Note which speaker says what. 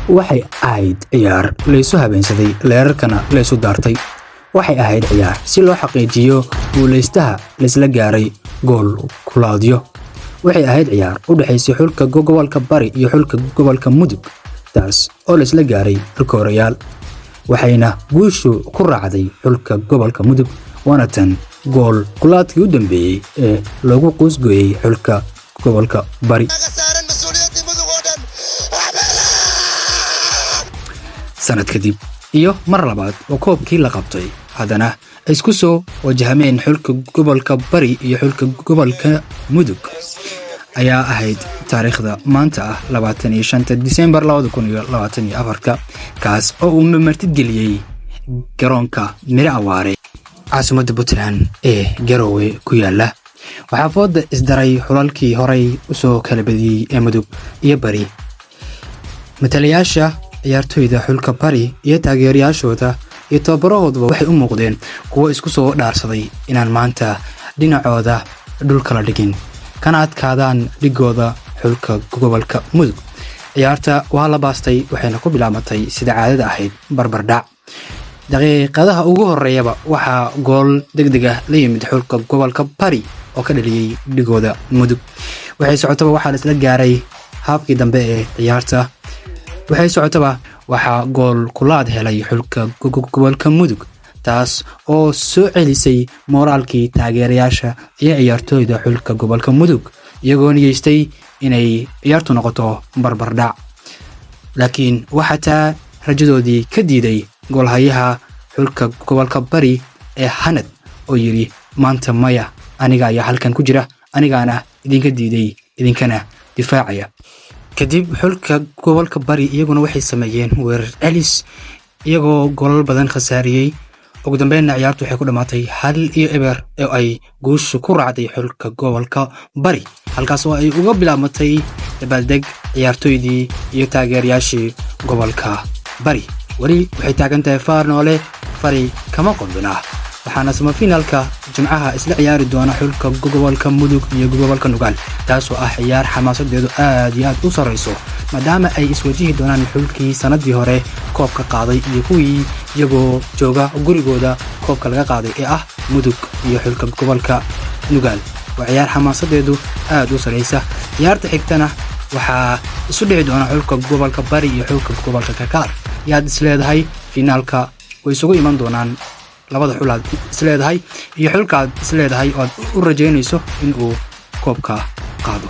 Speaker 1: waxay ahayd ciyaar laysu habeensaday leerarkana laysu daartay. waxay ahayd ciyaar si loo xaqiijiyo guuleystaha laysla gaaray gool kulaadyo. waxay ahayd ciyaar u dhaxaysay xulka gobolka Bari iyo xulka gobolka Mudug, taas oo laysla gaaray rikorayaal. waxayna guushu ku raacday xulka gobolka Mudug, waana tan gool kulaadkii u dambeeyay ee lagu qoysgooyay xulka gobolka Bari. sanad kadib iyo mar labaad oo koobkii la qabtay, haddana ay isku soo wajahameen xulka gobolka Bari iyo xulka gobolka Mudug, ayaa ahayd taariikhda maanta ah 25 Diseembar 2024, kaas oo uu martid geliyay garoonka Mire Awaare caasimadda Puntland ee Garowe ku yaala. waxaa fooda isdaray xulalkii horay u soo kala badiyay ee Mudug iyo Bari. matalayaasha ciyaartoyda xulka Bari iyo taageerayaashooda iyo tababarahooda waxay u muuqdeen kuwo isku soo dhaarsaday inaan maanta dhinacooda dhulka la dhigin, kana adkaadaan dhigooda xulka gobolka Mudug. ciyaarta waa la baastay, waxayna ku bilaabatay sida caadada ahayd barbardhac. daqiiqadaha ugu horeeyaba waxaa gool degdeg ah la yimid xulka gobolka Bari oo ka dhaliyay dhigooda Mudug. waxaa la isla gaaray haafkii dambe ee ciyaarta. waxaa gool kulaad helay xulka gobolka Mudug, taas oo soo celisay moraalkii taageerayaasha iyo ciyaartoyda xulka gobolka Mudug, iyagoo niyeystay inay ciyaartu noqoto barbardhac. laakiin waxaa taa rajadoodii ka diiday goolhayaha xulka gobolka Bari ee Hanad oo yiri maanta maya, aniga ayaa halkan ku jira, anigaana idinka diiday, idinkana difaacaya. kadib xulka gobolka Bari iyaguna waxay sameeyeen weerar celis iyagoo goolal badan khasaariyay. ugu dambeynna ciyaartu waxay ku dhamaatay 1-0 oo ay guushu ku raacday xulka gobolka Bari, halkaas oo ay uga bilaabmatay dabaaldeg ciyaartoydii iyo taageerayaashii gobolka Bari. wali waxay taagan tahay faar noole, fari kama qodbina. waxaana semifinalka jimcaha isla ciyaari doona xulka gobolka Mudug iyo gobolka Nugaal, taasoo ah ciyaar xamaasadeedu aad iyo aad u sareyso, maadaama ay iswajihi doonaan xulkii sanadii hore koobka qaaday iyo kuwii iyagoo jooga gurigooda koobka laga qaaday ee ah Mudug iyo xulka gobolka Nugaal. waa ciyaar xamaasadeedu aad u sareysa. ciyaarta xigtana waxaa isu dhici doona xulka gobolka Bari iyo xulka gobolka Karkaar. yaad isleedahay finaalka way isugu iman doonaan labada xulaad isleedahay iyo xulkaad isleedahay oo aad u rajeynayso in uu koobka qaado.